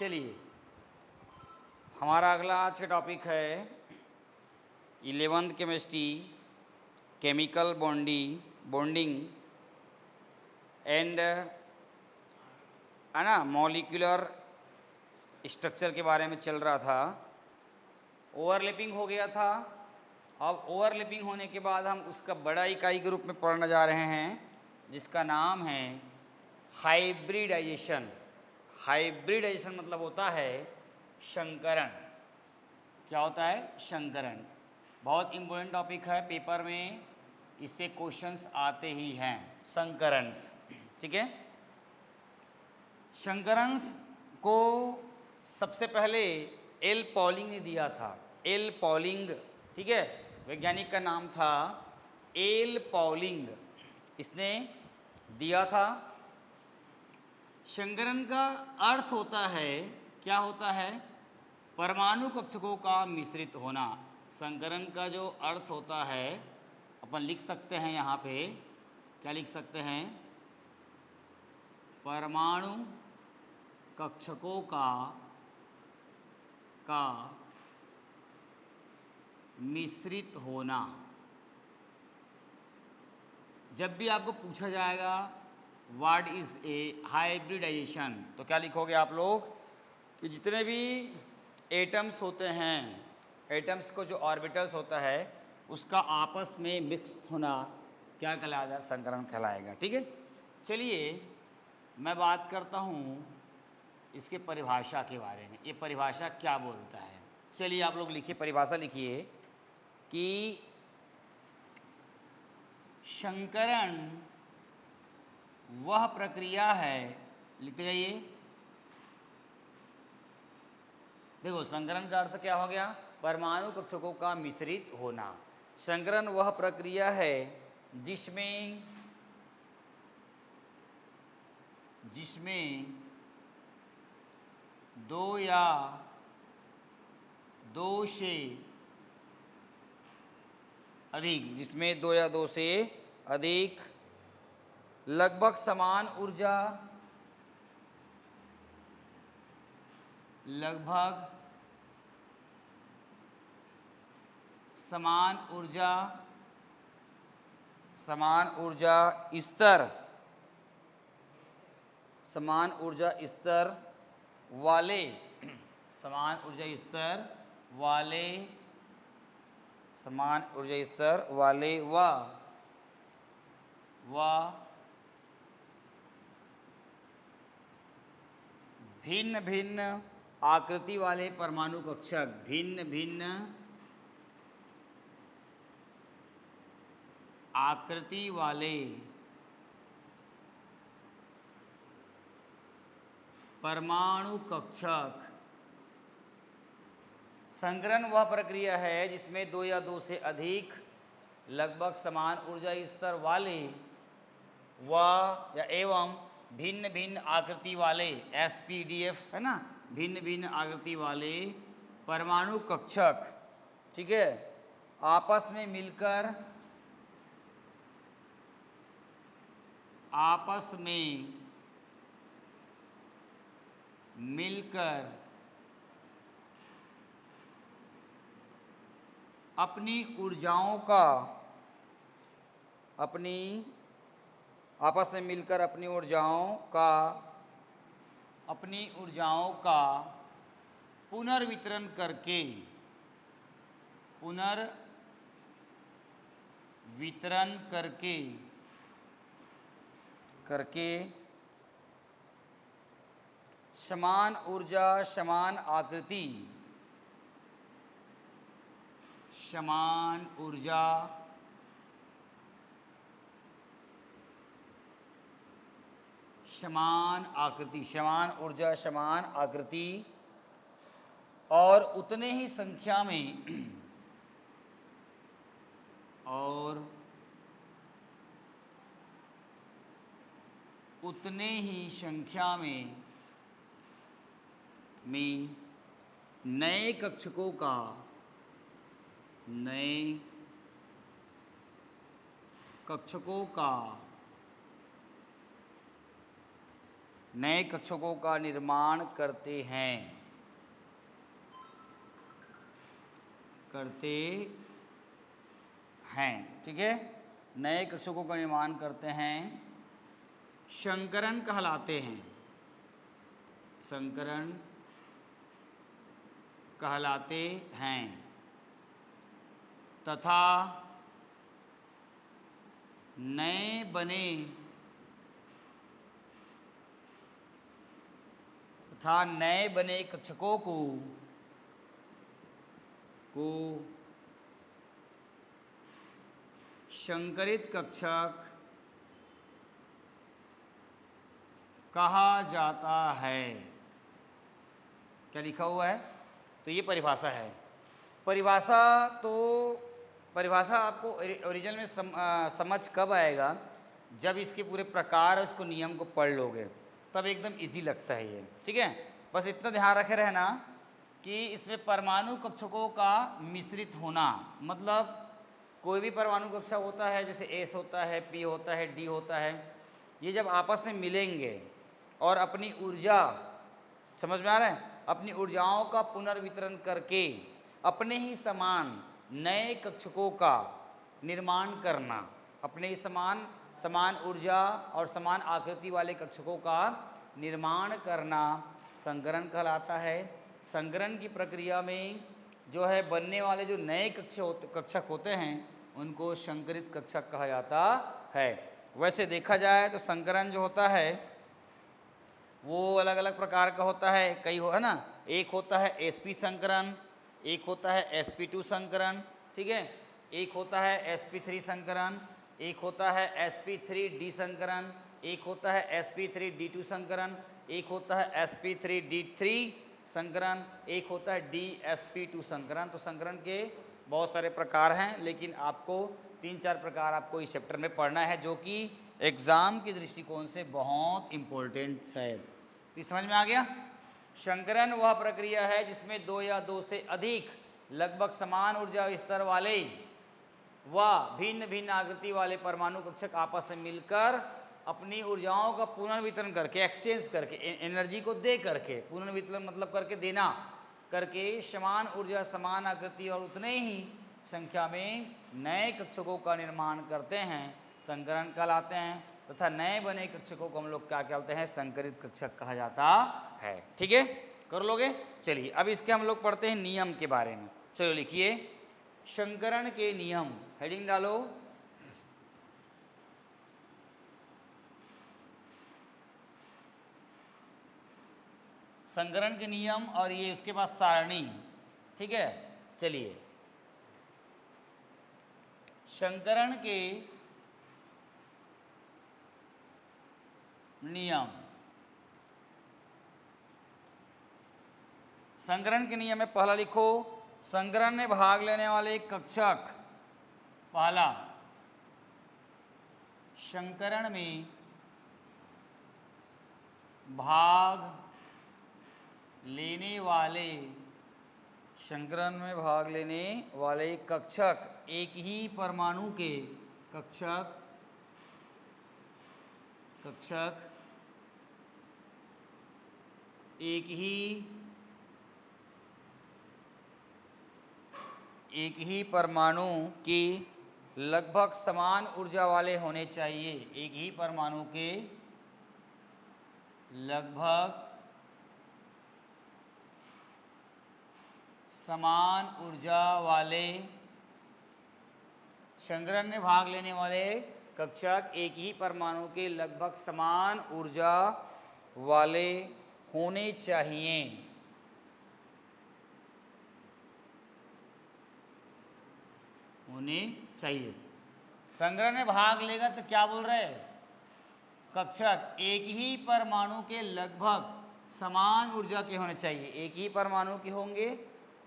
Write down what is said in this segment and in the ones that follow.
चलिए, हमारा अगला आज का टॉपिक है 11th chemistry, chemical bonding and है ना मॉलिक्यूलर स्ट्रक्चर के बारे में चल रहा था। ओवरलैपिंग हो गया था। अब ओवरलैपिंग होने के बाद हम उसका बड़ा इकाई के रूप में पढ़ने जा रहे हैं, जिसका नाम है हाइब्रिडाइजेशन। हाइब्रिडाइजेशन मतलब होता है संकरण। क्या होता है? संकरण। बहुत इम्पोर्टेंट टॉपिक है, पेपर में इससे क्वेश्चंस आते ही हैं। संकरन्स, ठीक है। संकरन्स को सबसे पहले एल पॉलिंग ने दिया था। एल पॉलिंग, ठीक है, वैज्ञानिक का नाम था एल पॉलिंग, इसने दिया था। संकरण का अर्थ होता है, क्या होता है? परमाणु कक्षकों का मिश्रित होना। संकरण का जो अर्थ होता है अपन लिख सकते हैं यहाँ पे, क्या लिख सकते हैं? परमाणु कक्षकों का मिश्रित होना। जब भी आपको पूछा जाएगा व्हाट इज़ ए हाइब्रिडाइजेशन, तो क्या लिखोगे आप लोग कि जितने भी एटम्स होते हैं, एटम्स को जो ऑर्बिटल्स होता है उसका आपस में मिक्स होना क्या कहलाएगा? संकरण कहलाएगा। ठीक है। चलिए मैं बात करता हूँ इसके परिभाषा के बारे में। ये परिभाषा क्या बोलता है? चलिए आप लोग लिखिए, परिभाषा लिखिए कि संकरण वह प्रक्रिया है, लिखते जाइए। देखो, संकरण का अर्थ क्या हो गया? परमाणु कक्षकों का मिश्रित होना। संकरण वह प्रक्रिया है जिसमें दो या दो से अधिक लगभग समान समान ऊर्जा स्तर वाले व भिन्न भिन्न आकृति वाले परमाणु कक्षक, भिन्न भिन्न आकृति वाले परमाणु कक्षक। संकरण वह प्रक्रिया है जिसमें दो या दो से अधिक लगभग समान ऊर्जा स्तर वाले एवं भिन्न भिन्न आकृति वाले, SPDF है ना, भिन्न भिन्न आकृति वाले परमाणु कक्षक, ठीक है, आपस में मिलकर अपनी ऊर्जाओं का पुनर्वितरण करके समान ऊर्जा समान आकृति और उतने ही संख्या में नए कक्षकों का नए कक्षकों का निर्माण करते हैं, ठीक है, नए कक्षकों का निर्माण करते हैं, संकरण कहलाते हैं, संकरण कहलाते हैं तथा नए बने कक्षकों को संकरित कक्षक कहा जाता है। क्या लिखा हुआ है? तो ये परिभाषा है। परिभाषा आपको ओरिजिनल में समझ कब आएगा? जब इसके पूरे प्रकार और इसको नियम को पढ़ लोगे, तब एकदम इजी लगता है ये, ठीक है। बस इतना ध्यान रखे रहना कि इसमें परमाणु कक्षकों का मिश्रित होना, मतलब कोई भी परमाणु कक्षक होता है, जैसे एस होता है, पी होता है, डी होता है, ये जब आपस में मिलेंगे और अपनी ऊर्जा, समझ में आ रहा है, अपनी ऊर्जाओं का पुनर्वितरण करके अपने ही समान नए कक्षकों का निर्माण करना, अपने ही समान ऊर्जा और समान आकृति वाले कक्षकों का निर्माण करना संकरण कहलाता है। संकरण की प्रक्रिया में जो है बनने वाले जो नए कक्षक होते हैं उनको संकरित कक्षक कहा जाता है। वैसे देखा जाए तो संकरण जो होता है वो अलग अलग प्रकार का होता है, कई है ना। एक होता है sp संकरण, एक होता है sp2 संकरण, ठीक है, एक होता है sp3 संकरण, एक होता है sp3d संकरण, एक होता है sp3d2 संकरण, एक होता है sp3d3 संकरण, एक होता है dsp2 संकरण। तो संकरण के बहुत सारे प्रकार हैं, लेकिन आपको 3-4 प्रकार आपको इस चैप्टर में पढ़ना है, जो कि एग्ज़ाम के दृष्टिकोण से बहुत इम्पोर्टेंट है। तो ये समझ में आ गया? संकरण वह प्रक्रिया है जिसमें 2 या 2 से अधिक लगभग समान ऊर्जा स्तर वाले व भिन्न भिन्न आकृति वाले परमाणु कक्षक आपस में मिलकर अपनी ऊर्जाओं का पुनर्वितरण करके, एक्सचेंज करके, एनर्जी को दे करके, पुनर्वितरण मतलब करके देना करके, समान ऊर्जा, समान आकृति और उतने ही संख्या में नए कक्षकों का निर्माण करते हैं, संकरण कहलाते हैं। तथा नए बने कक्षकों को हम लोग क्या कहते हैं? संकरित कक्षक कहा जाता है। ठीक है, कर लोगे? चलिए अब इसके हम लोग पढ़ते हैं नियम के बारे में। चलो लिखिए, संकरण के नियम, हेडिंग डालो। संकरण के नियम और ये उसके बाद सारणी, ठीक है। चलिए, संकरण के नियम, संकरण के नियम में पहला लिखो, संकरण में भाग लेने वाले कक्षक, पहला, संकरण में भाग लेने वाले, संकरण में भाग लेने वाले कक्षक एक ही परमाणु के कक्षक एक ही परमाणु की लगभग समान ऊर्जा वाले होने चाहिए। एक ही परमाणु के लगभग समान ऊर्जा वाले, संकरण में भाग लेने वाले कक्षक एक ही परमाणु के लगभग समान ऊर्जा वाले होने चाहिए। संकरण में भाग लेगा तो क्या बोल रहे हैं? कक्षक एक ही परमाणु के लगभग समान ऊर्जा के होने चाहिए। एक ही परमाणु के होंगे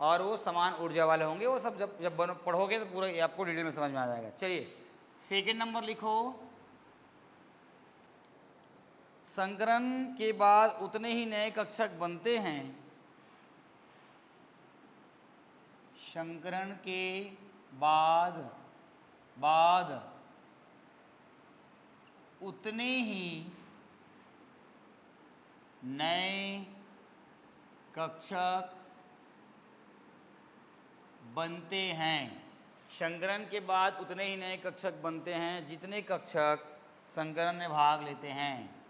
और वो समान ऊर्जा वाले होंगे। वो सब जब पढ़ोगे तो पूरा आपको डिटेल में समझ में आ जाएगा। चलिए, सेकंड नंबर लिखो, संकरण के बाद उतने ही नए कक्षक बनते हैं। संकरण के बाद उतने ही नए कक्षक बनते हैं। संकरण के बाद उतने ही नए कक्षक बनते हैं जितने कक्षक संकरण में भाग लेते हैं।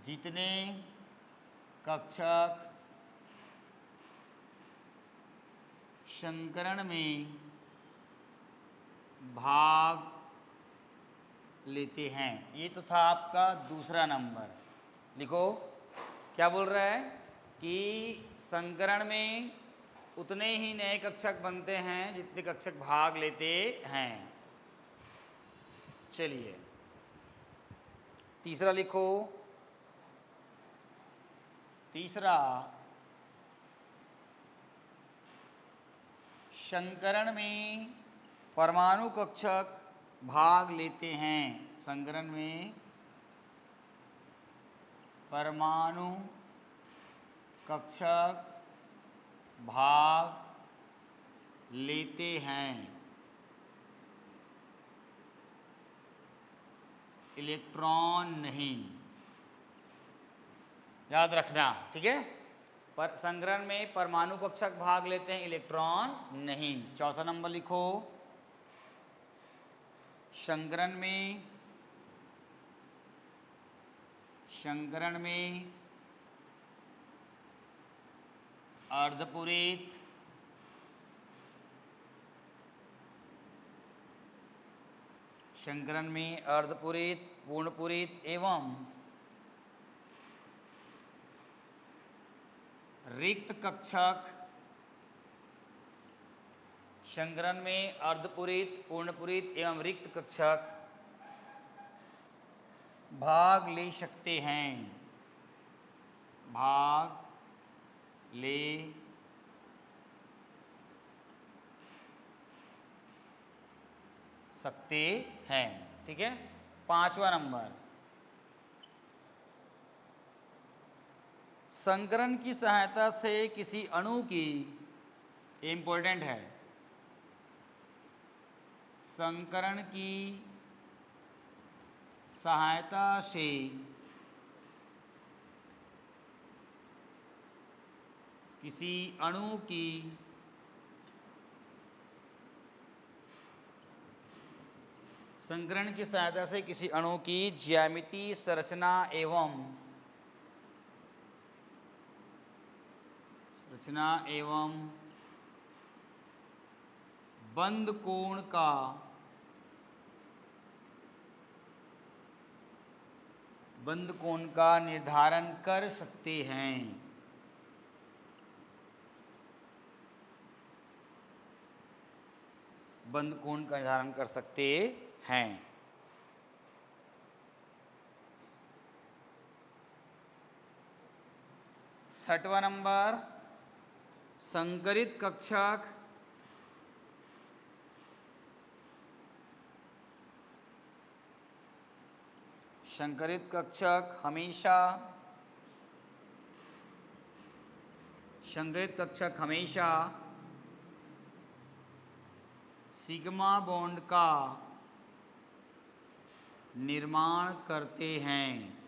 जितने कक्षक संकरण में भाग लेते हैं। ये तो था आपका दूसरा नंबर। लिखो क्या बोल रहा है कि संकरण में उतने ही नए कक्षक बनते हैं जितने कक्षक भाग लेते हैं। चलिए तीसरा लिखो। तीसरा, संकरण में परमाणु कक्षक भाग लेते हैं। संकरण में परमाणु कक्षक भाग लेते हैं। इलेक्ट्रॉन नहीं, याद रखना, ठीक है। पर संकरण में परमाणु कक्षक भाग लेते हैं, इलेक्ट्रॉन नहीं। चौथा नंबर लिखो। संकरण में अर्धपूरित संकरण में अर्धपूरित, पूर्णपूरित एवं रिक्त कक्षक, संकरण में अर्धपूरित, पूर्णपूरित एवं रिक्त कक्षक भाग ले सकते हैं। भाग ले सकते हैं, ठीक है। पांचवा नंबर, संकरण की सहायता से किसी अणु की, इम्पोर्टेंट है, संकरण की सहायता से किसी अणु की संकरण की सहायता से किसी अणु की ज्यामिति, संरचना एवं बंध कोण का निर्धारण कर सकते हैं। बंध कोण का निर्धारण कर सकते हैं। छठवां नंबर, संकरित कक्षक हमेशा सिग्मा बॉन्ड का निर्माण करते हैं।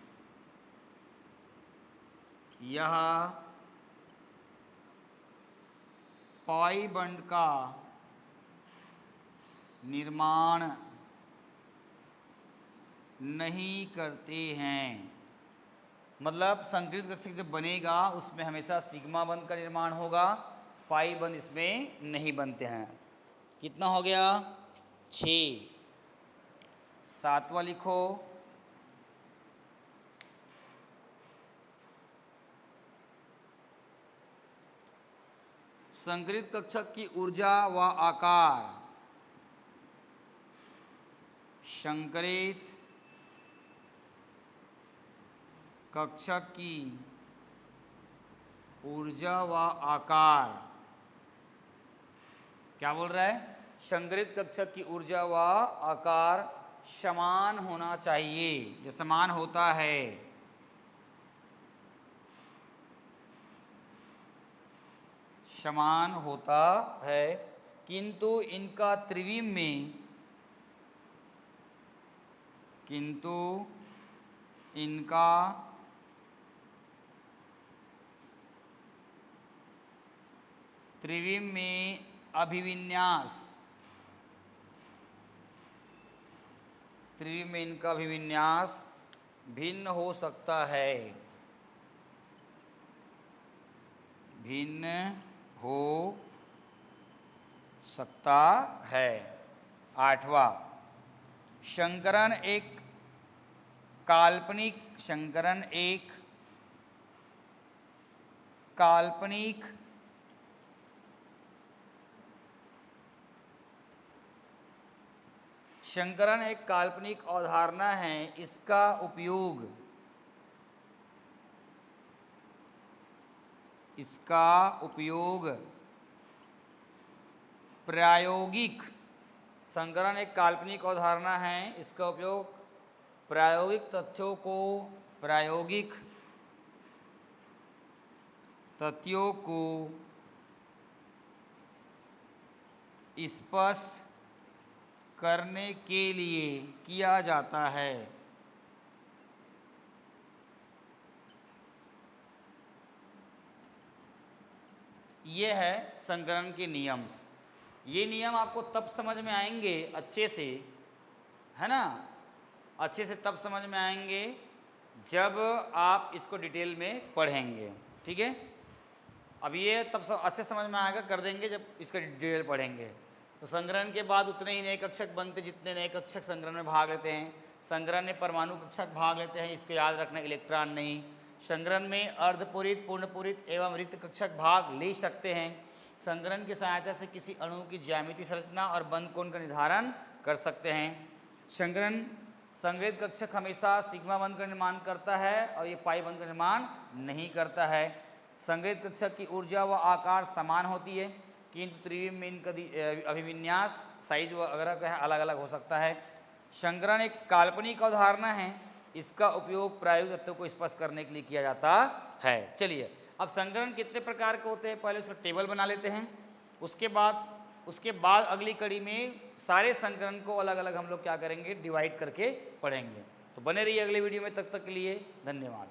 यह पाई बॉन्ड का निर्माण नहीं करते हैं। मतलब संकरित कक्षक जब बनेगा उसमें हमेशा सिग्मा बंध का निर्माण होगा, पाई बंध इसमें नहीं बनते हैं। कितना हो गया? 6। सातवां लिखो। संकरित कक्षक की ऊर्जा व आकार। संकरित कक्षक की ऊर्जा व आकार क्या बोल रहा है? संकरित कक्षक की ऊर्जा व आकार समान होना चाहिए। ये समान होता है। समान होता है, किंतु इनका त्रिविम त्रिविम में अभिविन्यास, त्रिविम में इनका अभिविन्यास भिन्न हो सकता है, भिन्न हो सकता है। 8वां, संकरण एक काल्पनिक, संकरण एक काल्पनिक संकरण एक काल्पनिक अवधारणा है, इसका उपयोग प्रायोगिक, संकरण एक काल्पनिक अवधारणा है, इसका उपयोग प्रायोगिक तथ्यों को स्पष्ट करने के लिए किया जाता है। ये है संकरण के नियम। ये नियम आपको तब समझ में आएंगे अच्छे से, है ना, अच्छे से तब समझ में आएंगे जब आप इसको डिटेल में पढ़ेंगे, ठीक है। अब ये तब अच्छे समझ में आएगा, कर देंगे जब इसका डिटेल पढ़ेंगे। तो संग्रहण के बाद उतने ही नए कक्षक बनते जितने नए कक्षक संग्रहण में भाग लेते हैं। संग्रहण में परमाणु कक्षक भाग लेते हैं, इसको याद रखना, इलेक्ट्रॉन नहीं। संग्रहण में अर्धपूरित, पूर्णपूरित एवं रिक्त कक्षक भाग ले सकते हैं। संग्रहण की सहायता से किसी अणु की ज्यामितीय संरचना और बंध कोण का निर्धारण कर सकते हैं। संग्रहण संग्रहित कक्षक हमेशा सिग्मा बंध का निर्माण करता है और ये पाई बंध का निर्माण नहीं करता है। संग्रहित कक्षक की ऊर्जा व आकार समान होती है, किंतु त्रिविम में इनका अभिविन्यास, साइज वगैरह का अलग अलग हो सकता है। संग्रहण एक काल्पनिक अवधारणा है, इसका उपयोग प्रायोगिक तत्वों को स्पष्ट करने के लिए किया जाता है। चलिए, अब संग्रहण कितने प्रकार के होते हैं पहले उसका टेबल बना लेते हैं। उसके बाद अगली कड़ी में सारे संग्रहण को अलग अलग हम लोग क्या करेंगे, डिवाइड करके पढ़ेंगे। तो बने रहिए अगले वीडियो में, तब तक के लिए धन्यवाद।